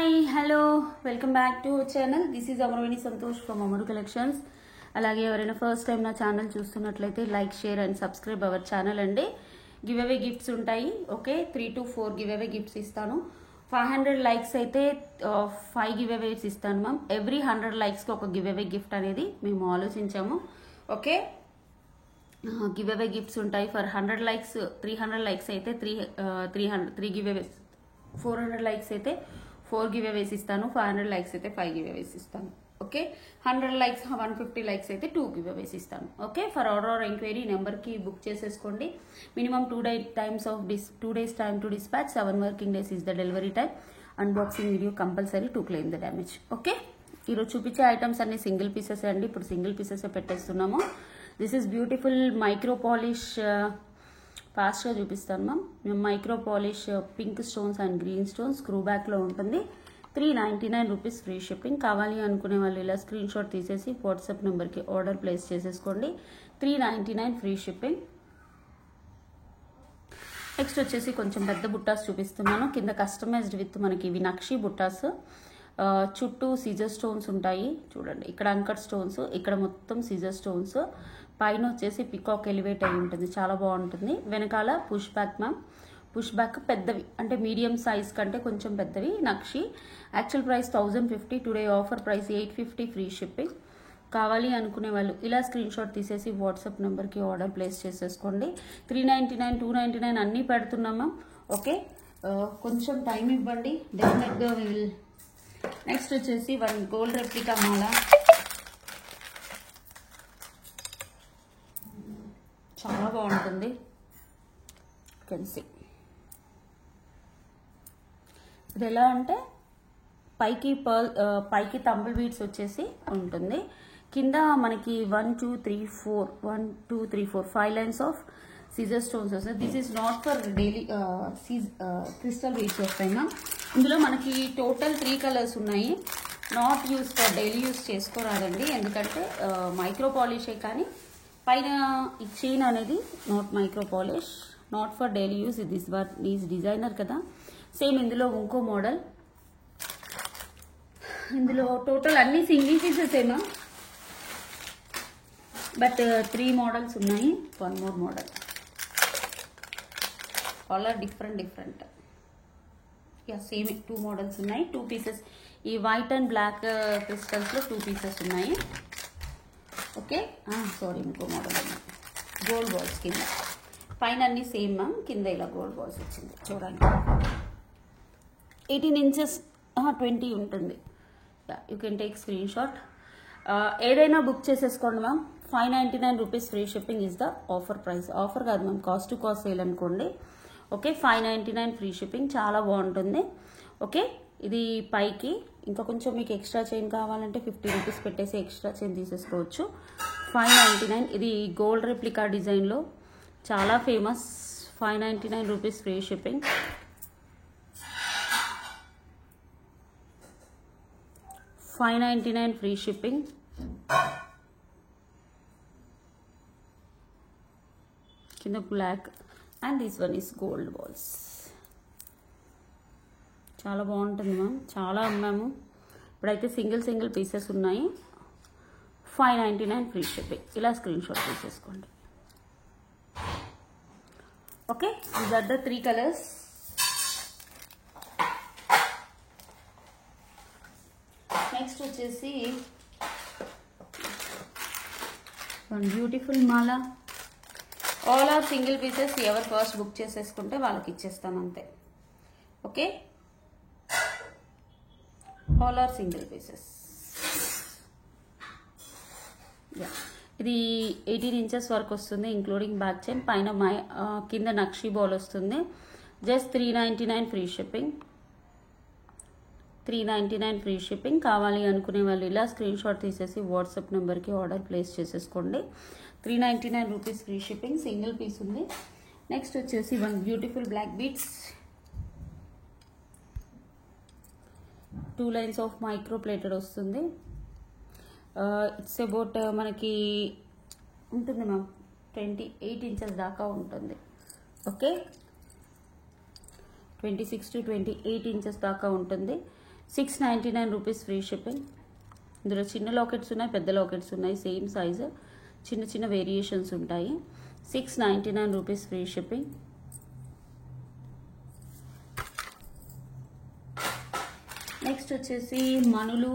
Hi hello welcome back to our channel. This is Amaraveni Santosh from Amaru collections. అలాగే ఎవరైనా first time నా channel చూస్తున్నట్లయితే like, share and subscribe our channel అండి. Give away gifts ఉంటాయి. Okay, 3 to 4 give away gifts ఇస్తాను. 500 likes అయితే 5 give అవేస్ ఇస్తాను ma'am. Every 100 లైక్స్కి ఒక గివ్ అవే గిఫ్ట్ అనేది మేము ఆలోచించాము. ఓకే, గివ్ అవే గిఫ్ట్స్ ఉంటాయి. ఫర్ 100 లైక్స్ 300 లైక్స్ అయితే 3 గివ్ అవేస్, 400 లైక్స్ అయితే 4 గివ్ అవేస్ ఇస్తాను. 500 లైక్స్ అయితే 5 గివ్ అవేస్ ఇస్తాను. ఓకే, 100 లైక్స్ 150 లైక్స్ అయితే 2 గివ్ అవేస్ ఇస్తాను. Okay, for order or enquiry నెంబర్కి బుక్ చేసేసుకోండి. Minimum 2 days time to dispatch, 7 working days is the delivery time. Unboxing video compulsory to claim the damage. Okay, ఈరోజు చూపించే items అన్ని single pieces అండి. ఇప్పుడు single pieces పెట్టేస్తున్నాము. This is beautiful micro polish. ఫాస్ట్గా చూపిస్తాను ma'am. Micro polish pink stones and green stones screw బ్యాక్లో ఉంటుంది. 399 రూపీస్ ఫ్రీ షిప్పింగ్. కావాలి అనుకునే వాళ్ళు ఇలా స్క్రీన్ షాట్ తీసేసి వాట్సాప్ నెంబర్కి ఆర్డర్ ప్లేస్ చేసేసుకోండి. 399 ఫ్రీ షిప్పింగ్. నెక్స్ట్ వచ్చేసి కొంచెం పెద్ద బుట్టాస్ చూపిస్తున్నాను. కింద కస్టమైజ్డ్ విత్ మనకి ఇవి నక్షి బుట్టాస్. చుట్టూ సీజర్ స్టోన్స్ ఉంటాయి చూడండి. ఇక్కడ అంకర్ స్టోన్స్, ఇక్కడ మొత్తం సీజర్ స్టోన్స్. పైన వచ్చేసి పికాక్ ఎలివేట్ అయి ఉంటుంది, చాలా బాగుంటుంది. వెనకాల push back ma'am. Push back పెద్దవి, అంటే మీడియం సైజ్ కంటే కొంచెం పెద్దవి nakshi. Actual price 1050, today offer price 850 free shipping. కావాలి అనుకునే వాళ్ళు ఇలా స్క్రీన్ షాట్ తీసేసి వాట్సాప్ నెంబర్కి ఆర్డర్ ప్లేస్ చేసేసుకోండి. 399, 299 అన్నీ పెడుతున్నాం మ్యామ్. ఓకే, కొంచెం టైం ఇవ్వండి, డెఫినెట్గా విల్. నెక్స్ట్ వచ్చేసి 1 గోల్డ్ రెప్లికా మాల. చాలా బాగుంటుంది. కెన్సీ ఇది ఎలా అంటే పైకి తంబుల్ బీడ్స్ వచ్చేసి ఉంటుంది. కింద మనకి 1 2 3 4 5 లైన్స్ ఆఫ్ సీజర్ స్టోన్స్ వస్తాయి. This is not for daily crystal beads వస్తాయి మ్యామ్. ఇందులో మనకి టోటల్ 3 కలర్స్ ఉన్నాయి. Not use for daily use చేసుకోరాదండి, ఎందుకంటే మైక్రో పాలిషే. కానీ పైన ఈ చైన్ అనేది not micro polish, not for daily use. Is designer కదా. సేమ్ ఇందులో ఇంకో మోడల్. ఇందులో టోటల్ అన్ని సింగిల్ పీసెస్ ఏమా, బట్ 3 మోడల్స్ ఉన్నాయి. 1 more model. All are different. Yeah, same 2 models ఉన్నాయి. 2 పీసెస్. ఈ వైట్ అండ్ బ్లాక్ క్రిస్టల్స్లో 2 పీసెస్ ఉన్నాయి. ఓకే, సారీ, ఇంకో మోడల్ ఉన్నాయి. గోల్డ్ బాల్స్ కింద. పైన అన్ని సేమ్ మ్యామ్, కింద ఇలా గోల్డ్ బాల్స్ వచ్చింది చూడండి. 18 ఇంచెస్ 20 ఉంటుంది. You can take screen shot. ఏదైనా బుక్ చేసేసుకోండి ma'am. 599 rupees free shipping is the offer price. Offer కాదు ma'am, cost to cost sale అనుకోండి. Okay, 599 free shipping. చాలా బాగుంటుంది. ఓకే, ఇది పైకి ఇంకా కొంచెం మీకు ఎక్స్ట్రా చైన్ కావాలంటే 50 రూపీస్ పెట్టేసి ఎక్స్ట్రా చైన్ తీసేసుకోవచ్చు. 599. ఇది గోల్డ్ రెప్లికా డిజైన్లో చాలా famous. 599 rupees free shipping. $599 free shipping. కింద black and this one is gold balls. చాలా బాగుంటుంది మ్యామ్. చాలా అమ్మాము. ఇప్పుడైతే సింగిల్ పీసెస్ ఉన్నాయి. 599 ఫ్రీ షిప్పింగ్. ఇలా స్క్రీన్ షాట్ తీసేసుకోండి. Okay, these are the 3 colours. Next వచ్చేసి 1 బ్యూటిఫుల్ మాల. All are single pieces. ఎవరు ఫస్ట్ బుక్ చేసేసుకుంటే వాళ్ళకి ఇచ్చేస్తాను అంతే. Okay, all are single pieces. ఇది 18 ఇంచెస్ వరకు వస్తుంది, ఇంక్లూడింగ్ బ్యాక్ చైన్. పైన కింద నక్షి బాల్ వస్తుంది. Just 399 free shipping. 399 free shipping. కావాలి అనుకునే వాళ్ళు ఇలా స్క్రీన్ షాట్ తీసేసి వాట్సాప్ నెంబర్కి ఆర్డర్ ప్లేస్ చేసేసుకోండి. 399 rupees free shipping. Single piece ఉంది. నెక్స్ట్ వచ్చేసి 1 beautiful black beads. 2 lines of micro plated వస్తుంది. ఇట్స్ అబౌట్ మనకి ఉంటుంది మ్యామ్ 28 ఇంచెస్ దాకా ఉంటుంది. ఓకే, 26 to 28 ఇంచెస్ దాకా ఉంటుంది. 699 రూపీస్ ఫ్రీ షిప్పింగ్. ఇందులో చిన్న లాకెట్స్ ఉన్నాయి, పెద్ద లాకెట్స్ ఉన్నాయి, సేమ్ సైజు, చిన్న చిన్న వేరియేషన్స్ ఉంటాయి. 699 రూపీస్ ఫ్రీ షిప్పింగ్. నెక్స్ట్ వచ్చేసి మనులు.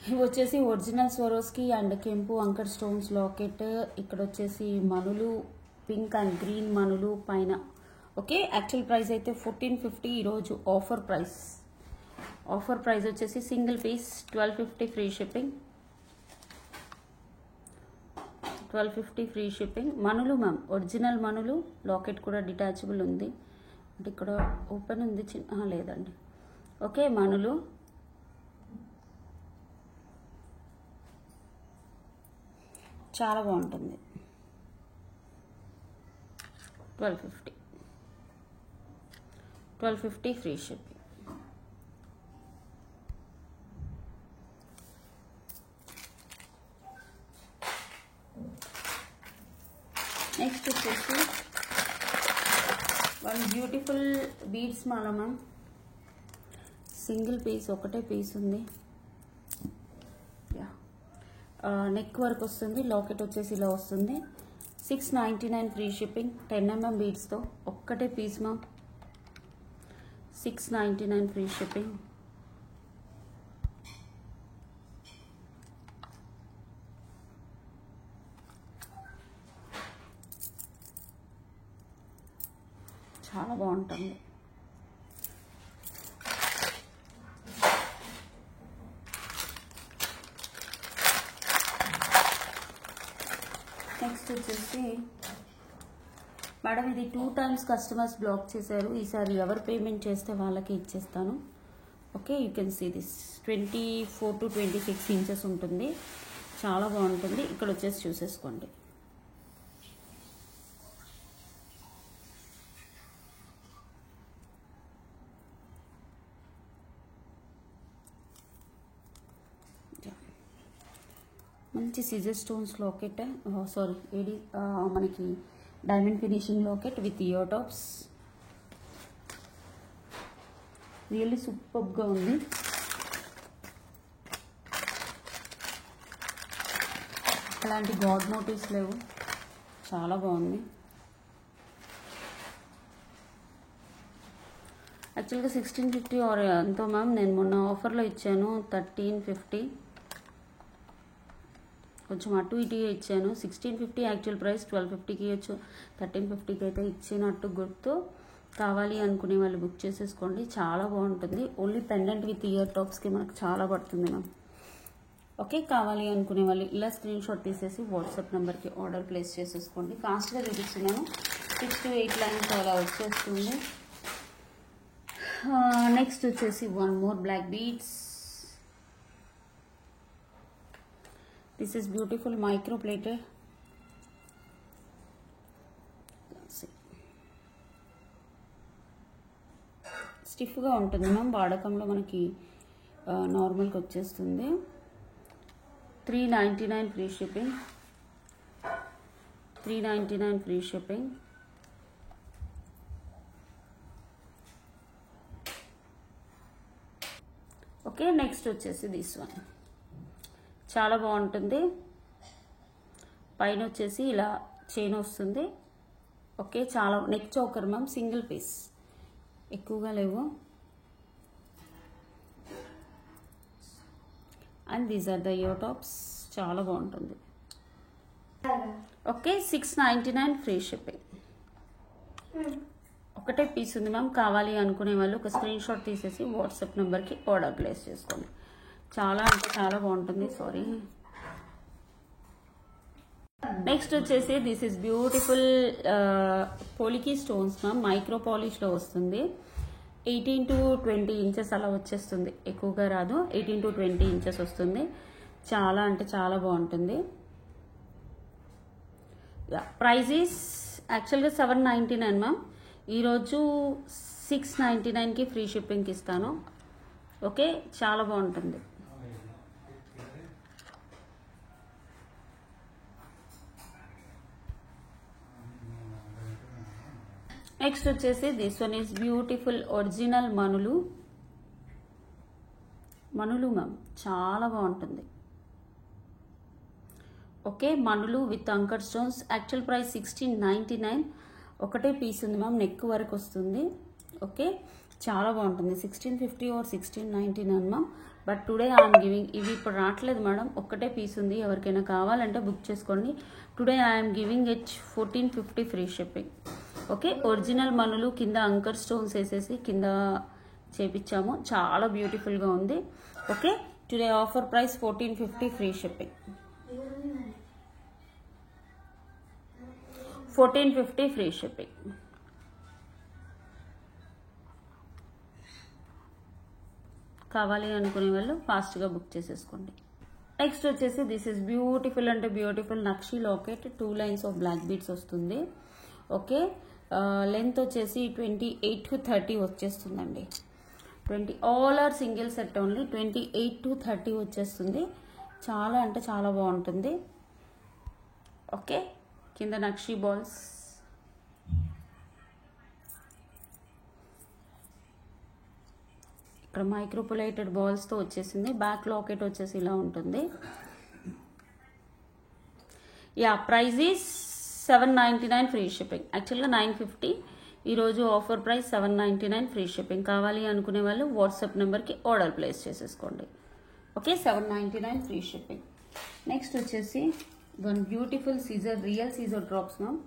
ఇవి వచ్చేసి ఒరిజినల్ స్వరోస్కి అండ్ కెంపు అంకర్ స్టోన్స్ లాకెట్. ఇక్కడ వచ్చేసి మనులు, పింక్ అండ్ గ్రీన్ మనులు పైన. ఓకే, యాక్చువల్ ప్రైస్ అయితే 1450. ఈరోజు ఆఫర్ ప్రైస్ వచ్చేసి single piece 1250 free shipping. 1250 free shipping. మనులు మ్యామ్, ఒరిజినల్ మనులు. లాకెట్ కూడా డిటాచబుల్ ఉంది, అంటే ఇక్కడ ఓపెన్ ఉంది, చిన్న లేదండి. ఓకే, మనులు చాలా బాగుంటుంది. 1250 ఫ్రీ షిప్పింగ్. నెక్స్ట్ వచ్చేసి వన్ బ్యూటిఫుల్ బీడ్స్ మాల మ్యామ్. సింగిల్ పీస్, ఒకటే పీస్ ఉంది. నెక్ వర్క్ వస్తుంది, లాకెట్ వచ్చేసి ఇలా వస్తుంది. 699 ఫ్రీ షిప్పింగ్. 10 mm బీడ్స్తో ఒక్కటే పీస్ మ్యామ్. 699 free shipping. చాలా బాగుంటుంది. నెక్స్ట్ వచ్చేసి మేడం, ఇది 2 times కస్టమర్స్ బ్లాక్ చేశారు. ఈసారి ఎవరు పేమెంట్ చేస్తే వాళ్ళకి ఇచ్చేస్తాను. Okay, you can see this 24 to 26 inches ఉంటుంది. చాలా బాగుంటుంది. ఇక్కడ వచ్చేసి చూసేసుకోండి. మంచి seizer stones locket, sorry AD మనకి diamond finishing locket with ear tops. Really సూపర్గా ఉంది. అలాంటి గాడ్ మోటివ్స్ లేవు, చాలా బాగుంది. యాక్చువల్గా 1650 ఆర్ ఎంతో మ్యామ్, నేను మొన్న ఆఫర్లో ఇచ్చాను 1350. కొంచెం అటు ఇటు ఇచ్చాను. 1650 యాక్చువల్ ప్రైస్, 1250కి ఇవ్వచ్చు, 1350కి అయితే ఇచ్చినట్టు గుర్తు. కావాలి అనుకునే వాళ్ళు బుక్ చేసేసుకోండి, చాలా బాగుంటుంది. ఓన్లీ పెండెంట్ విత్ ఇయర్ టాప్స్కి మనకు చాలా పడుతుంది మ్యామ్. ఓకే, కావాలి అనుకునే వాళ్ళు ఇలా స్క్రీన్ షాట్ తీసేసి వాట్సాప్ నెంబర్కి ఆర్డర్ ప్లేస్ చేసేసుకోండి. ఫాస్ట్గా చూపిస్తున్నాను, 6 to 8 లైన్స్ అలా వచ్చేస్తుంది. నెక్స్ట్ వచ్చేసి one more black beads. This is beautiful micro plated. స్టిఫ్గా ఉంటుంది మ్యామ్, వాడకంలో మనకి నార్మల్గా వచ్చేస్తుంది. 399 free shipping. 399 free shipping. Okay, next వచ్చేసి దిస్ వన్ చాలా బాగుంటుంది. పైన వచ్చేసి ఇలా చైన్ వస్తుంది. ఓకే, చాలా neck choker ma'am, single piece, ఎక్కువగా లేవు. And these are the ear tops, చాలా బాగుంటుంది. Okay, 699 free shipping. ఒకటే పీస్ ఉంది మ్యామ్, కావాలి అనుకునే వాళ్ళు ఒక స్క్రీన్ షాట్ తీసేసి వాట్సాప్ నెంబర్కి ఆర్డర్ ప్లేస్ చేసుకోండి. చాలా అంటే చాలా బాగుంటుంది. సారీ. నెక్స్ట్ వచ్చేసి this is beautiful polki stones ma'am, micro పాలిష్లో వస్తుంది. 18 to 20 ఇంచెస్ అలా వచ్చేస్తుంది, ఎక్కువగా రాదు. 18 to 20 ఇంచెస్ వస్తుంది. చాలా అంటే చాలా బాగుంటుంది. ప్రైస్ ఈస్ యాక్చువల్గా 799 మ్యామ్, ఈరోజు 699కి ఫ్రీ షిప్పింగ్కి ఇస్తాను. ఓకే, చాలా బాగుంటుంది. నెక్స్ట్ వచ్చేసి this one is beautiful original మనులు మ్యామ్, చాలా బాగుంటుంది. ఓకే, మనులు విత్ అంకర్ స్టోన్స్. Actual price 1699. ఒకటే పీస్ ఉంది మ్యామ్, నెక్ వరకు వస్తుంది. ఓకే, చాలా బాగుంటుంది. 1650 or 1699 ma'am. But today I'm giving, ఇవి ఇప్పుడు రావట్లేదు మేడం, ఒక్కటే పీస్ ఉంది. ఎవరికైనా కావాలంటే బుక్ చేసుకోండి. Today I'm giving it 1450 free shipping. Okay, original మనులు కింద అంకర్ స్టోన్స్ వేసేసి కింద చేపించాము, చాలా బ్యూటిఫుల్గా ఉంది. Okay, today offer price 1450 free shipping. 1450 free shipping. కావాలి అనుకునే వాళ్ళు ఫాస్ట్గా బుక్ చేసేసుకోండి. నెక్స్ట్ వచ్చేసి దిస్ ఇస్ బ్యూటిఫుల్ అంటే beautiful nakshi locket. 2 lines of black beads వస్తుంది. ఓకే, లెంత్ వచ్చేసి 28 to 30 వచ్చేస్తుందండి. 20 all are single set only. 28 to 30 వచ్చేస్తుంది. చాలా అంటే చాలా బాగుంటుంది. ఓకే, కింద నక్షి బాల్స్, ఇక్కడ మైక్రోపులేటెడ్ బాల్స్తో వచ్చేసింది. బ్యాక్ లాకెట్ వచ్చేసి ఇలా ఉంటుంది. Yeah, price is 799 free shipping. యాక్చువల్గా 950, ఈరోజు ఆఫర్ ప్రైస్ 799 ఫ్రీ షిప్పింగ్. కావాలి అనుకునే వాళ్ళు వాట్సాప్ నెంబర్కి ఆర్డర్ ప్లేస్ చేసేసుకోండి. Okay, 799 free shipping. నెక్స్ట్ వచ్చేసి one beautiful Caesar, real Caesar drops ma'am.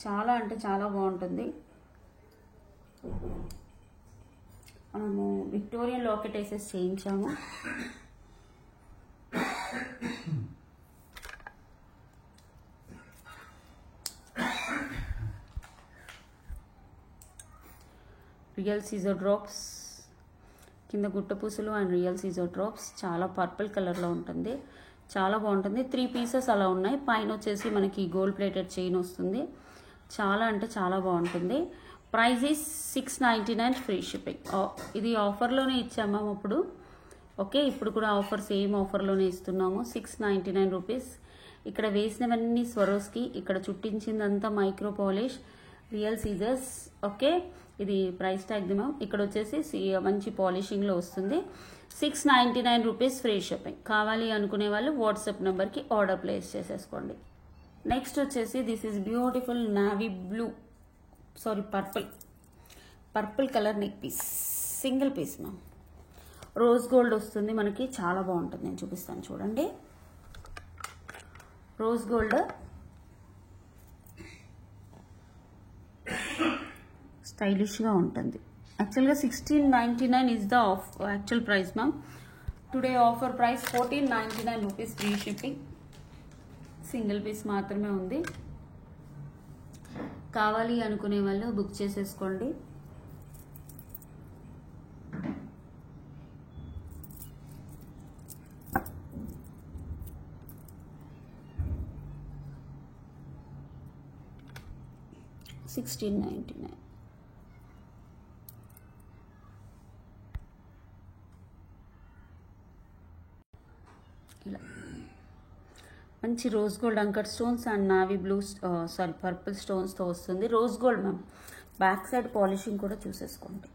చాలా అంటే చాలా బాగుంటుంది. మనము విక్టోరియన్ లాకెట్ వేసేసి చేయించాము. రియల్ సీజర్ డ్రాప్స్, కింద గుట్టపూసలు అండ్ రియల్ సీజర్ డ్రాప్స్. చాలా పర్పుల్ కలర్లో ఉంటుంది, చాలా బాగుంటుంది. 3 పీసెస్ అలా ఉన్నాయి. పైన వచ్చేసి మనకి గోల్డ్ ప్లేటెడ్ చైన్ వస్తుంది. చాలా అంటే చాలా బాగుంటుంది. Price is 699 free shipping. ఇది ఆఫర్లోనే ఇచ్చాము అప్పుడు. ఓకే, ఇప్పుడు కూడా ఆఫర్ సేమ్ ఆఫర్లోనే ఇస్తున్నాము. 699 రూపీస్. ఇక్కడ వేసినవన్నీ స్వరోస్కి, ఇక్కడ చుట్టించిందంతా micro polish real seizers. Okay, ఇది ప్రైస్ ట్యాగ్ మ్యామ్. ఇక్కడ వచ్చేసి మంచి పాలిషింగ్లో వస్తుంది. 699 రూపీస్ ఫ్రీ షిప్పింగ్. కావాలి అనుకునే వాళ్ళు వాట్సాప్ నెంబర్కి ఆర్డర్ ప్లేస్ చేసేసుకోండి. నెక్స్ట్ వచ్చేసి this is beautiful navy blue, sorry purple colour neck piece, single piece ma'am. Rose gold వస్తుంది మనకి, చాలా బాగుంటుంది. నేను చూపిస్తాను చూడండి. రోజ్ గోల్డ్ స్టైలిష్గా ఉంటుంది. యాక్చువల్గా 1699 is the actual price ma'am. Today offer price 1499 rupees free shipping. Single piece మాత్రమే ఉంది. కావాలి అనుకునే వాళ్ళు బుక్ చేసేసుకోండి. $1699. ఇలా మంచి రోజ్ గోల్డ్ అంకర్ stones and navy blue purple స్టోన్స్తో వస్తుంది. Rose gold ma'am. Back side polishing కూడా చూసేసుకోండి.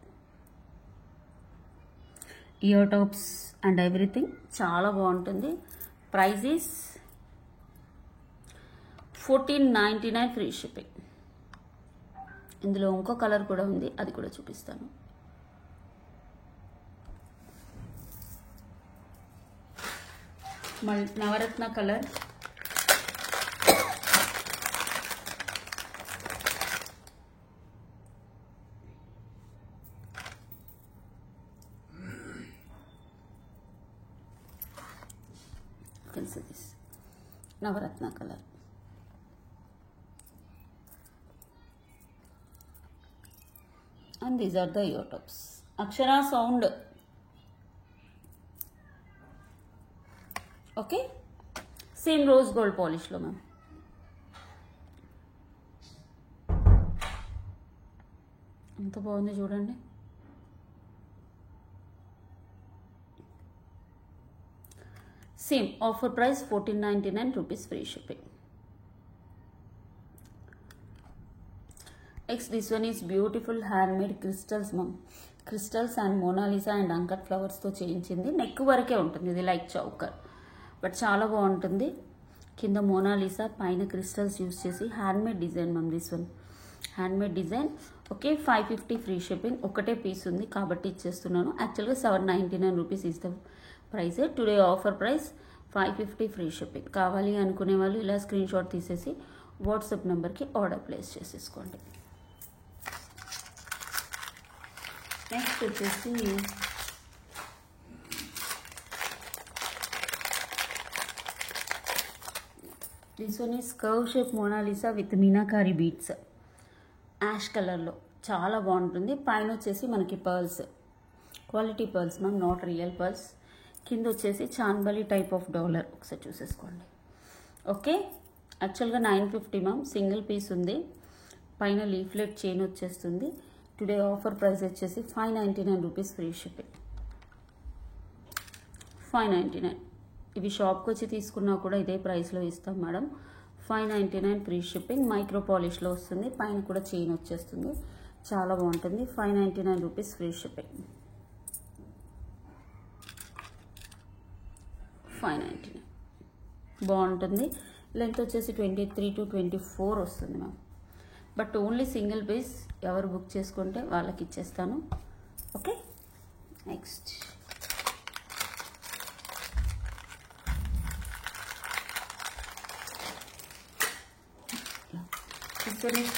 ఇయర్ టాప్స్ అండ్ ఎవ్రీథింగ్ చాలా బాగుంటుంది. Price is 1499 free shipping. ఇందులో ఇంకో కలర్ కూడా ఉంది, అది కూడా చూపిస్తాను. Navaratna colour, navaratna colour. And these are the ear tops. Akshara sound. Okay, same rose gold polish lo ma'am. ఎంత బాగుంది చూడండి. Same offer price 1499 rupees free shipping. Next this one is beautiful handmade crystals ma'am. Crystals and Mona Lisa and uncut ఫ్లవర్స్తో చేయించింది. Neck వరకే ఉంటుంది ఇది, like choker, but చాలా బాగుంటుంది. కింద మోనాలిసా, పైన క్రిస్టల్స్ యూస్ చేసి handmade design ma'am. This one handmade design. Okay, 550 free shipping. ఒకటే పీస్ ఉంది కాబట్టి ఇచ్చేస్తున్నాను. యాక్చువల్గా 799 rupees is the price. Today offer price 550 free shipping. కావాలి అనుకునే వాళ్ళు ఇలా స్క్రీన్ షాట్ తీసేసి వాట్సాప్ నెంబర్కి ఆర్డర్ ప్లేస్ చేసేసుకోండి. నెక్స్ట్ వచ్చేసి this one is curve shape Mona Lisa with meenakari beads. Ash కలర్లో చాలా బాగుంటుంది. పైన వచ్చేసి మనకి pearls, quality pearls ma'am, not real pearls. కింద వచ్చేసి చాన్బలి టైప్ ఆఫ్ డాలర్, ఒకసారి చూసేసుకోండి. ఓకే, యాక్చువల్గా 950 మ్యామ్, సింగిల్ పీస్ ఉంది. పైన లీఫ్లెట్ చైన్ వచ్చేస్తుంది. టుడే ఆఫర్ ప్రైస్ వచ్చేసి 599 రూపీస్ ఫ్రీ షిప్పింగ్. 599. ఇవి షాప్కి వచ్చి తీసుకున్నా కూడా ఇదే ప్రైస్లో ఇస్తాం మేడం. 599 free shipping. మైక్రో పాలిష్లో వస్తుంది. పైన కూడా చైన్ వచ్చేస్తుంది. చాలా బాగుంటుంది. 599 రూపీస్ ఫ్రీ షిప్పింగ్. 599 బాగుంటుంది. లెంత్ వచ్చేసి 23 to 24 వస్తుంది ma'am. But only single piece. ఎవరు బుక్ చేసుకుంటే వాళ్ళకి ఇచ్చేస్తాను. Okay, next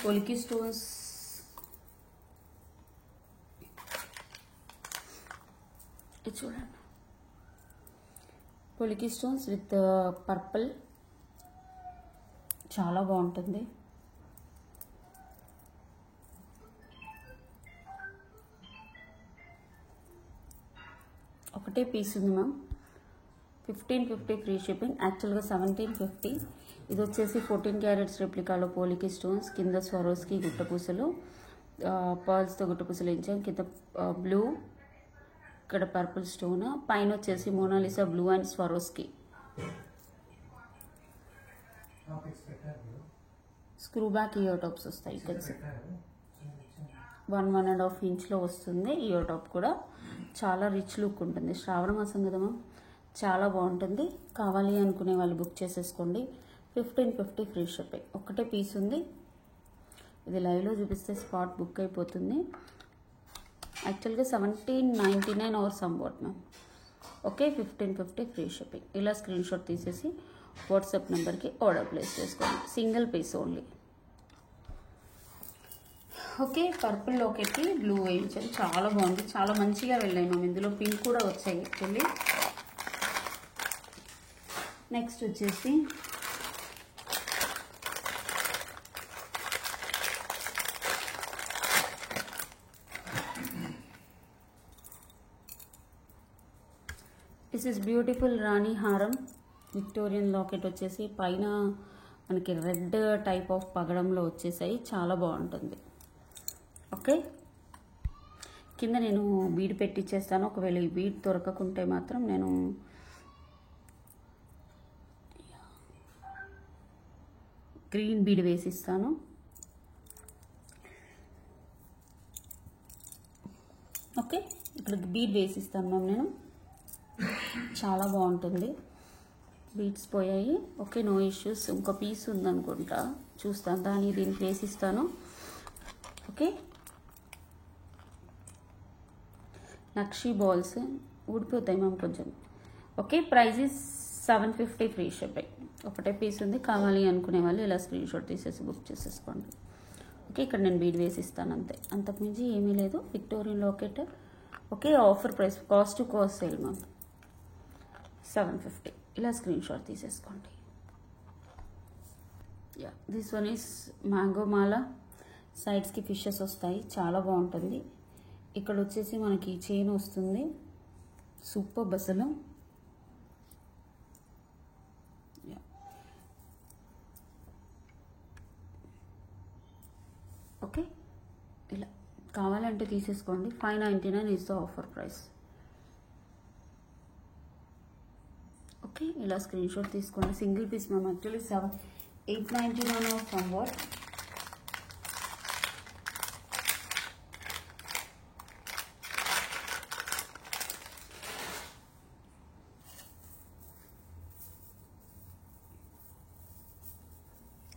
polki stones. ఇది చూడండి, పొలికి స్టోన్స్ విత్ పర్పుల్, చాలా బాగుంటుంది. ఒకటే పీస్ ఉంది మ్యామ్. 1550 free shipping. యాక్చువల్గా 1750. ఇది వచ్చేసి 14 క్యారెట్స్ రెప్లికాలో పోలికి స్టోన్స్. కింద స్వరోస్కి గుట్టపూసలు, పర్ల్స్తో గుట్టపూసలు ఇచ్చాం. కింద బ్లూ, ఇక్కడ పర్పుల్ స్టోన్. పైన వచ్చేసి Mona Lisa blue and Swarovski. Screw back ear tops వస్తాయి. ఇక్కడ 1.5 ఇంచ్లో వస్తుంది. ఇయర్ టాప్ కూడా చాలా రిచ్ లుక్ ఉంటుంది. శ్రావణ మాసం కదా మ్యామ్, చాలా బాగుంటుంది. కావాలి అనుకునే వాళ్ళు బుక్ చేసేసుకోండి. 1550 ఫ్రీ షిప్పింగ్. ఒకటే పీస్ ఉంది. ఇది లైవ్లో చూపిస్తే స్పాట్ బుక్ అయిపోతుంది. యాక్చువల్గా 1799 or somewhat ma'am. Okay, 1550 free shipping. ఇలా స్క్రీన్ షాట్ తీసేసి వాట్సాప్ నెంబర్కి ఆర్డర్ ప్లేస్ చేసుకోండి. Single piece only. Okay, purple లోకెట్టి బ్లూ వేయించాను. చాలా బాగుంది, చాలా మంచిగా వెళ్ళాయి మ్యామ్. ఇందులో పింక్ కూడా వచ్చాయి యాక్చువల్లీ. నెక్స్ట్ వచ్చేసి దిస్ ఇస్ బ్యూటిఫుల్ రాణి హారం. విక్టోరియన్ లాకెట్ వచ్చేసి పైన మనకి రెడ్ టైప్ ఆఫ్ పగడంలో వచ్చేసాయి. చాలా బాగుంటుంది. ఓకే, కింద నేను బీడ్ పెట్టిచ్చేస్తాను. ఒకవేళ ఈ బీడ్ దొరకకుంటే మాత్రం నేను గ్రీన్ బీడ్ వేసిస్తాను. ఓకే, ఇక్కడ బీడ్ వేసిస్తాను మ్యామ్ నేను. చాలా బాగుంటుంది. బీడ్స్ పోయాయి. Okay, no issues. ఇంకో పీస్ ఉందనుకుంటా, చూస్తాను. దీనికి వేసిస్తాను. ఓకే, నక్షి బాల్స్ ఊడిపోతాయి మ్యామ్ కొంచెం. Okay, price is 750 free shipping. ఒకటే పీస్ ఉంది. కావాలి అనుకునే వాళ్ళు ఇలా స్క్రీన్ షాట్ తీసేసి బుక్ చేసేసుకోండి. ఓకే, ఇక్కడ నేను బీడ్ వేసిస్తాను అంతే, అంతకుమించి ఏమీ లేదు. Victorian locket. Okay, offer price, cost to cost sale ma'am. 750. ఇలా స్క్రీన్ షాట్ తీసేసుకోండి. Yeah, this one is mango మాల. సైడ్స్కి ఫిషెస్ వస్తాయి. చాలా బాగుంటుంది. ఇక్కడ వచ్చేసి మనకి చైన్ వస్తుంది. సూపర్ బసలు. ఓకే, ఇలా కావాలంటే తీసేసుకోండి. 599 is the offer price. Okay, ఇలా స్క్రీన్ షాట్ తీసుకోండి. Single piece ma'am. Actually 899 of somewhat.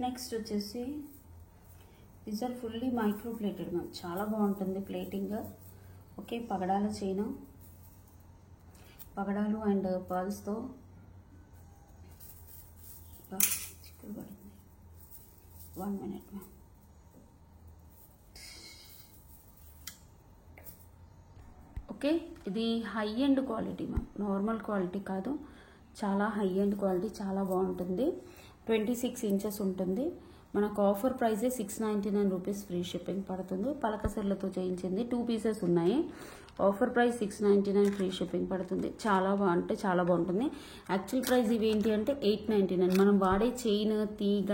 Next వచ్చేసి these are fully micro plated ma'am, చాలా బాగుంటుంది ప్లేటింగ్. ఓకే, పగడాల చైన్, పగడాలు అండ్ పర్ల్స్తో చిక్కులు పడింది. 1 minute మ్యామ్. ఓకే, ఇది high end quality ma'am, normal quality కాదు, చాలా హై ఎండ్ క్వాలిటీ, చాలా బాగుంటుంది. 26 inches ఉంటుంది. మనకు ఆఫర్ ప్రైజే 699 రూపీస్, ఫ్రీ షిప్పింగ్ పడుతుంది. పలకసెర్లతో చేయించింది, 2 pieces ఉన్నాయి. ఆఫర్ ప్రైస్ 699, ఫ్రీ షిప్పింగ్ పడుతుంది. చాలా బాగుంటే చాలా బాగుంటుంది. యాక్చువల్ ప్రైస్ ఇవేంటి అంటే 899. మనం వాడే చైన్, తీగ,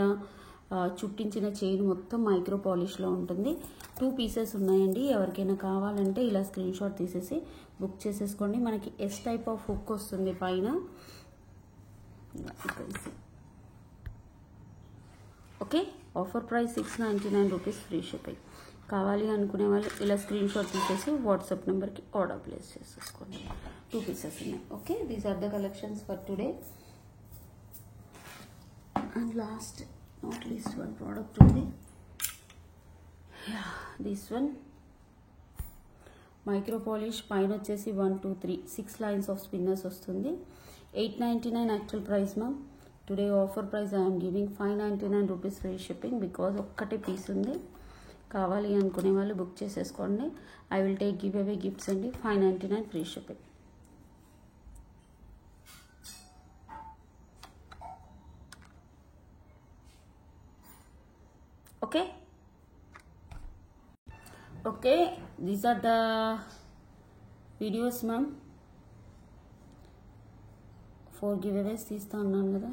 చుట్టించిన చైన్ మొత్తం మైక్రో పాలిష్లో ఉంటుంది. 2 pieces ఉన్నాయండి. ఎవరికైనా కావాలంటే ఇలా స్క్రీన్ షాట్ తీసేసి బుక్ చేసేసుకోండి. మనకి ఎస్ టైప్ ఆఫ్ హుక్ వస్తుంది పైన. Okay, offer price 699 rupees, free shipping. కావాలి అనుకునే వాళ్ళు ఇలా స్క్రీన్ షాట్ తీసేసి వాట్సాప్ నెంబర్కి ఆర్డర్ ప్లేస్ చేసేసుకోండి. 2 pieces ఉన్నాయి. Okay, these are the collections for today. And last not least one product ఉంది. దిస్ వన్ మైక్రో పాలిష్, పైన వచ్చేసి 1 2 3 6 lines ఆఫ్ స్పిన్నర్స్ వస్తుంది. 899 actual price ma'am. Today offer price I'm giving 599 rupees, free shipping. Because ఒక్కటే piece ఉంది. కావాలి అనుకునే వాళ్ళు book చేసేసుకోండి. I will take give away gifts అండి. 599, free shipping. Okay okay, these are the videos ma'am. 4 giveaways తీస్తా ఉన్నాను కదా.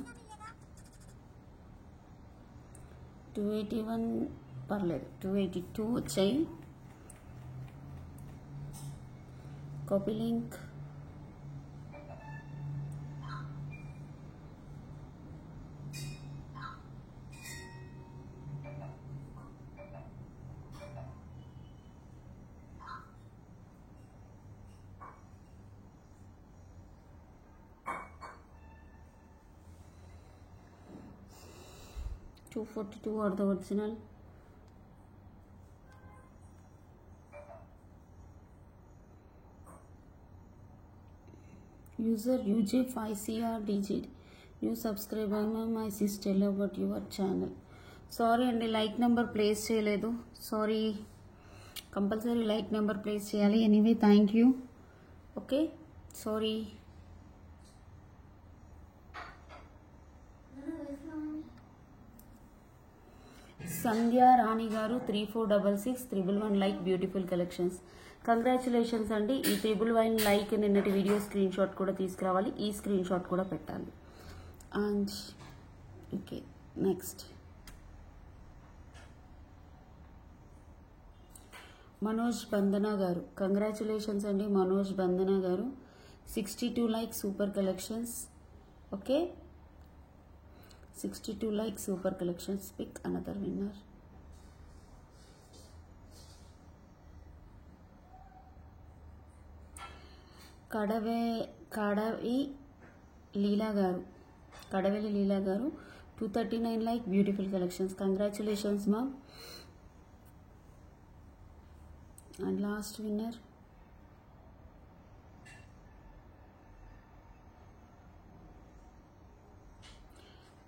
281 పర్లేదు, 282 వచ్చాయి. Copy link. $242 are the original. User UJ5CRDG, new subscriber ma'am, my sister tell about your channel. Sorry అండి, like number place చేయలేదు. Sorry, compulsory like number place చేయాలి. Anyway thank you. Okay, sorry. Sandhya Rani garu 3466 111 like, beautiful collections. Congratulations అండి. ఈ 111 like నిన్నటి video screen shot కూడా తీసుకురావాలి. ఈ screen shot కూడా పెట్టాలి. అండ్ ఓకే, నెక్స్ట్ మనోజ్ బందనా గారు, కంగ్రాచులేషన్స్ అండి. మనోజ్ బందనా గారు 62 like, super collections. Okay, 62 like, super collections. Pick another winner. కడవి లీలా గారు, కడవెలి లీలా గారు 239 like, beautiful collections. Congratulations ma'am. And last winner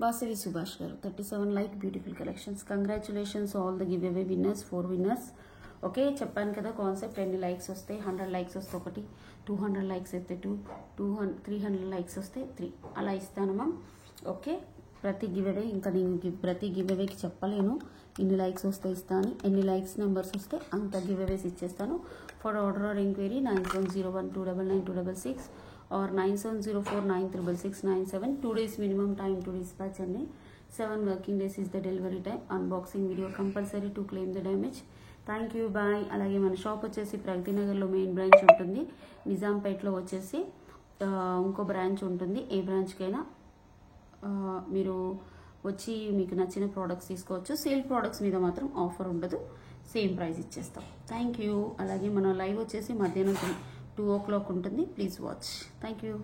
Vasavi Subhash గారు 37 like, beautiful collections. Congratulations all the give away winners, 4 winners. Okay, చెప్పాను కదా concept. 10 likes వస్తే 100 likes వస్తే 1, 200 likes అయితే 2, 300 likes వస్తే 3, అలా ఇస్తాను మ్యామ్. ఓకే, ప్రతి గివ్ అవే, ఇంకా నేను ప్రతి గివ్ అవేకి చెప్పలేను ఇన్ని లైక్స్ వస్తే ఇస్తాను. ఎన్ని లైక్స్ నెంబర్స్ వస్తే అంత గివ్ అవేస్ ఇచ్చేస్తాను. For order or enquiry 9101299266 or 9704966697. 2 days minimum time to dispatch అండి. 7 working days is the delivery time. Unboxing video compulsory to claim the damage. Thank you, bye. అలాగే మన షాప్ వచ్చేసి ప్రగతి నగర్లో మెయిన్ బ్రాంచ్ ఉంటుంది. నిజాంపేట్లో వచ్చేసి ఇంకో బ్రాంచ్ ఉంటుంది. ఏ బ్రాంచ్కైనా మీరు వచ్చి మీకు నచ్చిన ప్రోడక్ట్స్ తీసుకోవచ్చు. సేల్ ప్రోడక్ట్స్ మీద మాత్రం ఆఫర్ ఉండదు, సేమ్ ప్రైస్ ఇచ్చేస్తాం. Thank you. అలాగే మన లైవ్ వచ్చేసి మధ్యాహ్నం 2 o'clock ఉంటుంది. Please watch. Thank you.